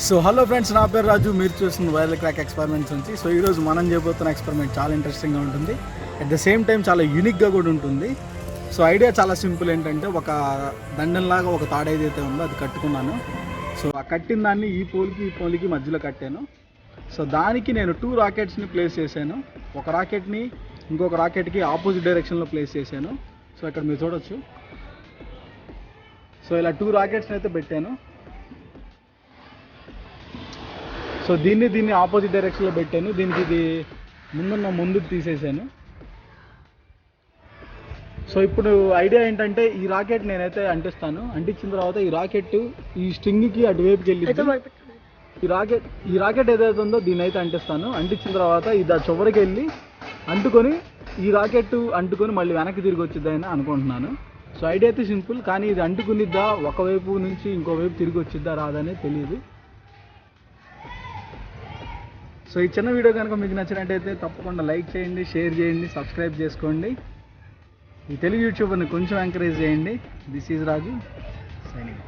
So hello friends, నా పేరు రాజు. మీరు చూస్తున్న వైరల్ క్రాక్ ఎక్స్పెరిమెంట్స్ నుంచి. సో ఈరోజు మనం చేయబోతున్న ఎక్స్పెరిమెంట్ చాలా ఇంట్రెస్టింగ్గా ఉంటుంది, అట్ ద సేమ్ టైం చాలా యూనిక్గా కూడా ఉంటుంది. సో ఐడియా చాలా సింపుల్. ఏంటంటే ఒక దండంలాగా ఒక తాడు ఏదైతే ఉందో అది కట్టుకున్నాను. సో ఆ కట్టిన దాన్ని ఈ పోల్కి మధ్యలో కట్టాను. సో దానికి నేను 2 రాకెట్స్ని ప్లేస్ చేశాను. ఒక రాకెట్ని ఇంకొక రాకెట్కి ఆపోజిట్ డైరెక్షన్లో ప్లేస్ చేశాను. సో ఇక్కడ మీరు చూడొచ్చు. సో ఇలా 2 రాకెట్స్ని అయితే పెట్టాను. సో దీన్ని ఆపోజిట్ డైరెక్షన్లో పెట్టాను. దీనికి ఇది ముందుకు తీసేసాను. సో ఇప్పుడు ఐడియా ఏంటంటే ఈ రాకెట్ నేనైతే అంటిస్తాను. అంటించిన తర్వాత ఈ రాకెట్ ఈ స్ట్రింగ్కి అటువైపుకి వెళ్ళి ఈ రాకెట్ ఏదైతే ఉందో దీన్ని అయితే అంటిస్తాను. అంటించిన తర్వాత ఇది ఆ చివరికి వెళ్ళి ఈ రాకెట్ అంటుకొని మళ్ళీ వెనక్కి తిరిగి వచ్చిద్దా అని అనుకుంటున్నాను. సో ఐడియా అయితే సింపుల్, కానీ ఇది అంటుకునిద్దా, ఒకవైపు నుంచి ఇంకోవైపు తిరిగి వచ్చిద్దా రాదని తెలియదు. సో ఈ చిన్న వీడియో కనుక మీకు నచ్చినట్టయితే తప్పకుండా లైక్ చేయండి, షేర్ చేయండి, సబ్స్క్రైబ్ చేసుకోండి. ఈ తెలుగు యూట్యూబర్ని కొంచెం ఎంకరేజ్ చేయండి. This is Raju signing.